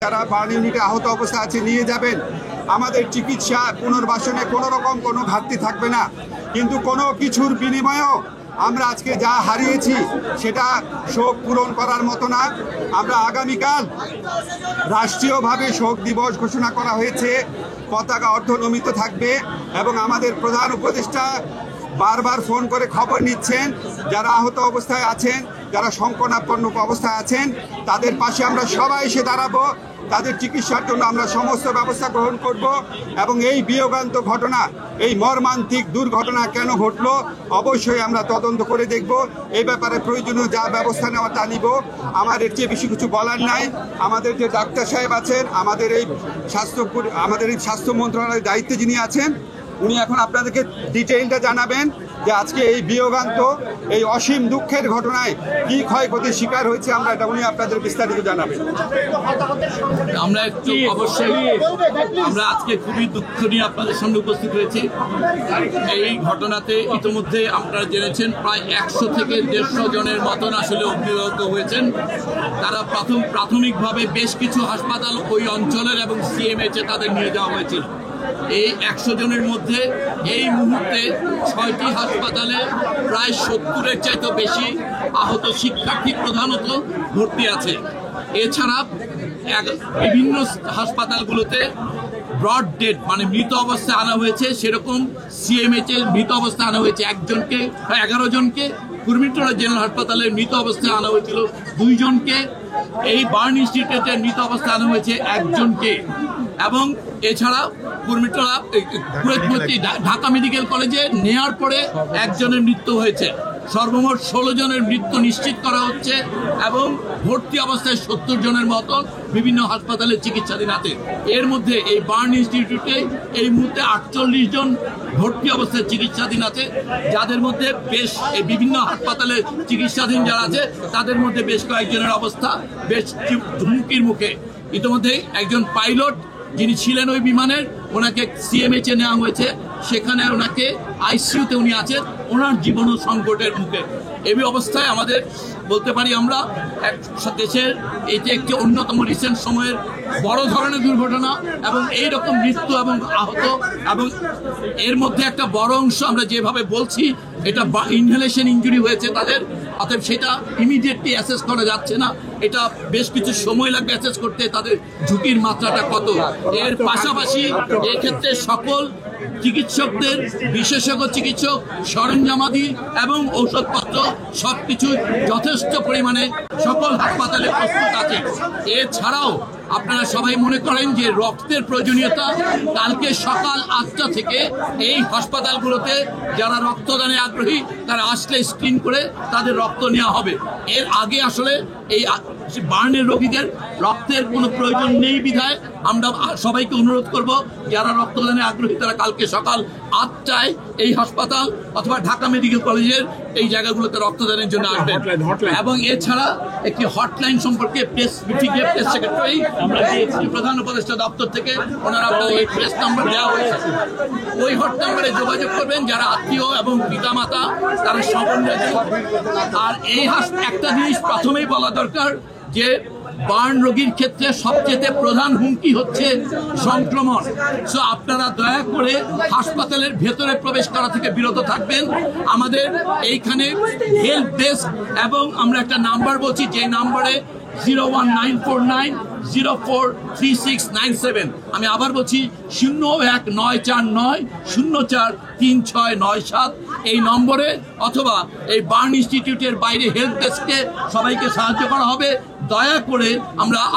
যারা বার্ন ইউনিটে আহত অবস্থায় আছে নিয়ে যাবেন। আমাদের চিকিৎসা পুনর্বাসনে কোনো রকম কোনো ঘাটতি থাকবে না, কিন্তু কোনো কিছুর বিনিময়েও আমরা আজকে যা হারিয়েছি সেটা শোক পূরণ করার মতো না। আমরা আগামীকাল রাষ্ট্রীয়ভাবে শোক দিবস ঘোষণা করা হয়েছে, পতাকা অর্ধনমিত থাকবে এবং আমাদের প্রধান উপদেষ্টা বারবার ফোন করে খবর নিচ্ছেন যারা আহত অবস্থায় আছেন, যারা সংকটাপন্ন অবস্থায় আছেন, তাদের পাশে আমরা সবাই এসে দাঁড়াবো। তাদের চিকিৎসার জন্য আমরা সমস্ত ব্যবস্থা গ্রহণ করব এবং এই বিয়োগান্ত ঘটনা, এই মর্মান্তিক দুর্ঘটনা কেন ঘটলো অবশ্যই আমরা তদন্ত করে দেখব। এই ব্যাপারে প্রয়োজনীয় যা ব্যবস্থা নেওয়া তা নিব। আমার এর চেয়ে বেশি কিছু বলার নাই। আমাদের যে ডাক্তার সাহেব আছেন, আমাদের এই স্বাস্থ্য মন্ত্রণালয়ের দায়িত্বে যিনি আছেন, উনি এখন আপনাদেরকে ডিটেইলটা জানাবেন যে আজকে এই বিয়োগান্ত, এই অসীম দুঃখের ঘটনায় কি ক্ষয়ক্ষতির শিকার হয়েছে আমরা এটা উনি আপনাদের বিস্তারিত জানাবেন। আমরা একটু অবশ্যই আমরা আজকে খুবই দুঃখ নিয়ে আপনাদের সামনে উপস্থিত হয়েছি। এই ঘটনাতে ইতিমধ্যে আপনারা জেনেছেন প্রায় 100 থেকে 150 জনের মতন আসলে অগ্নিদগ্ধ হয়েছেন। তারা প্রাথমিকভাবে বেশ কিছু হাসপাতাল ওই অঞ্চলের এবং সিএমএইচে তাদের নিয়ে যাওয়া হয়েছিল। এই 100 জনের মধ্যে এই মুহূর্তে 6টি হাসপাতালে প্রায় 70-এর চাইতে বেশি আহত শিক্ষার্থী প্রধানত ভর্তি আছে। এছাড়া বিভিন্ন হাসপাতালগুলোতে ব্রড ডেড মানে মৃত অবস্থায় আনা হয়েছে, সেরকম সিএমএইচ এর মৃত অবস্থায় আনা হয়েছে 11 জনকে। কুর্মিটোলা জেনারেল হাসপাতালে মৃত অবস্থায় আনা হয়েছিল 2 জনকে। এই বার্ন ইনস্টিটিউটের মৃত অবস্থায় আনা হয়েছে 1 জনকে এবং এছাড়া কুর্মিটোলা ঢাকা মেডিকেল কলেজে নেওয়ার পরে 1 জনের মৃত্যু হয়েছে। সর্বমোট 16 জনের মৃত্যু নিশ্চিত করা হচ্ছে এবং ভর্তি অবস্থায় 70 জনের মতো বিভিন্ন হাসপাতালে চিকিৎসাধীন আছে। এর মধ্যে এই বার্ন ইনস্টিটিউটে এই মুহূর্তে 48 জন ভর্তি অবস্থায় চিকিৎসাধীন আছে, যাদের মধ্যে বেশ এই বিভিন্ন হাসপাতালে চিকিৎসাধীন যারা আছে তাদের মধ্যে বেশ কয়েকজনের অবস্থা বেশ হুমকির মুখে। ইতিমধ্যে একজন পাইলট যিনি ছিলেন ওই বিমানের, ওনাকে সিএমএইচে নেওয়া হয়েছে, সেখানে ওনাকে আইসিইউতে উনি আছেন, ওনার জীবনও সংকটের মুখে। এই অবস্থায় আমাদের বলতে পারি আমরা দেশের এটি একটি অন্যতম রিসেন্ট সময়ের বড় ধরনের দুর্ঘটনা এবং এই রকম মৃত্যু এবং আহত, এবং এর মধ্যে একটা বড় অংশ আমরা যেভাবে বলছি এটা ইনহেলেশন ইনজুরি হয়েছে তাদের, অতএব সেটা ইমিডিয়েটলি অ্যাসেস করা যাচ্ছে না, এটা বেশ কিছু সময় লাগবে অ্যাসেস করতে তাদের ঝুঁকির মাত্রাটা কত। এর পাশাপাশি এক্ষেত্রে সকল চিকিৎসকদের, বিশেষজ্ঞ চিকিৎসক, সরঞ্জামাদি এবং ঔষধপত্র সবকিছু যথেষ্ট পরিমাণে সকল হাসপাতালে প্রস্তুত আছে। এছাড়াও আপনারা সবাই মনে করেন যে রক্তের প্রয়োজনীয়তা, কালকে সকাল 8টা থেকে এই হাসপাতালগুলোতে যারা রক্তদানে আগ্রহী তারা আসলে স্ক্রিন করে তাদের রক্ত নেওয়া হবে। এর আগে আসলে এই বার্নের রোগীদের রক্তের কোনো প্রয়োজন নেই বিধায় আমরা সবাইকে অনুরোধ করব যারা রক্তদানে আগ্রহী তারা কালকে সকাল 8টায় এই হাসপাতাল অথবা ঢাকা মেডিকেল কলেজের এই জায়গাগুলোতে রক্তদানের জন্য আসবেন। এবং এছাড়া একটি হটলাইন সম্পর্কে প্রেস সেক্রেটারি আমরা প্রধান উপদেষ্টা দপ্তর থেকে ওনারা আপনাদের প্রেস নাম্বার দেওয়া হয়েছে, ওই হট নাম্বারে যোগাযোগ করবেন যারা আত্মীয় এবং পিতামাতা তারা সমন্বয়। আর এই একটা জিনিস প্রথমেই বলা দরকার যে বার্ন রোগীর ক্ষেত্রে সবচেয়ে প্রধান হুমকি হচ্ছে সংক্রমণ। সো আপনারা দয়া করে হাসপাতালের ভেতরে প্রবেশ করা থেকে বিরত থাকবেন। আমাদের এইখানে হেল্প ডেস্ক এবং আমরা একটা নাম্বার বলছি, যে নাম্বারে 01949043697, আমি আবার বলছি 01949043697 এই নম্বরে, অথবা এই বার্ন ইনস্টিটিউটের বাইরে হেল্প ডেস্কে সবাইকে সাহায্য করা হবে। দয়া করে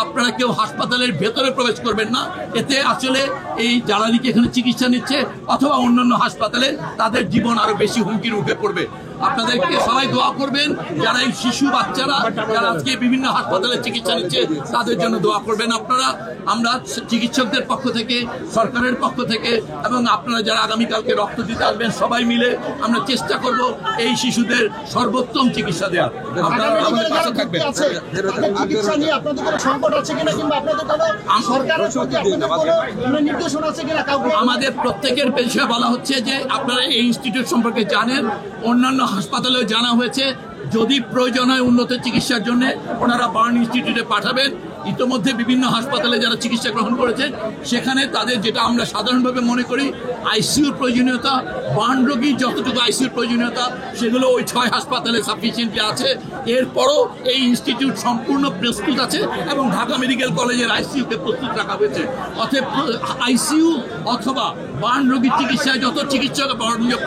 আপনারা কেউ হাসপাতালের ভেতরে প্রবেশ করবেন না, এতে আসলে এই যারা নাকি এখানে চিকিৎসা নিচ্ছে অথবা অন্যান্য হাসপাতালে তাদের জীবন আরো বেশি হুমকির মুখে পড়বে। আপনাদেরকে সবাই দোয়া করবেন, যারা এই শিশু বাচ্চারা যারা আজকে বিভিন্ন হাসপাতালে চিকিৎসা নিচ্ছে তাদের জন্য দোয়া করবেন আপনারা। আমরা চিকিৎসকদের পক্ষ থেকে, সরকারের পক্ষ থেকে এবং আপনারা যারা আগামীকালকে রক্ত দিতে আসবেন সবাই মিলে আমরা চেষ্টা করব এই শিশুদের সর্বোত্তম চিকিৎসা দেওয়ার। আপনারা আমাদের পাশে থাকবেন। আমাদের প্রত্যেকের বিষয়ে বলা হচ্ছে যে আপনারা এই ইনস্টিটিউট সম্পর্কে জানেন, অন্যান্য হাসপাতালেও জানা হয়েছে, যদি প্রয়োজন হয় উন্নত চিকিৎসার জন্য ওনারা বার্ন ইনস্টিটিউটে পাঠাবেন। ইতোমধ্যে বিভিন্ন হাসপাতালে যারা চিকিৎসা গ্রহণ করেছেন সেখানে তাদের যেটা আমরা সাধারণভাবে মনে করি আইসিইউর প্রয়োজনীয়তা, বার্ন রোগীর যতটুকু আইসিইউর প্রয়োজনীয়তা সেগুলো ওই 6 হাসপাতালে সাফিসিয়েন্টলি আছে। এরপরও এই ইনস্টিটিউট সম্পূর্ণ প্রস্তুত আছে এবং ঢাকা মেডিকেল কলেজের আইসিইউকে প্রস্তুত রাখা হয়েছে। অতএব আইসিইউ অথবা বার্ন রোগীর চিকিৎসায় যত চিকিৎসক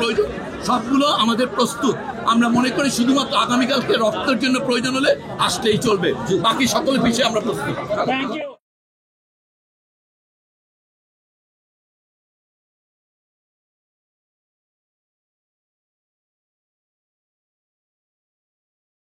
প্রয়োজন সবগুলো আমাদের প্রস্তুত। আমরা মনে করি শুধুমাত্র আগামীকালকে রক্তের জন্য প্রয়োজন হলে আসলেই চলবে, বাকি সকল বিষয়ে আমরা প্রস্তুত। Thank you.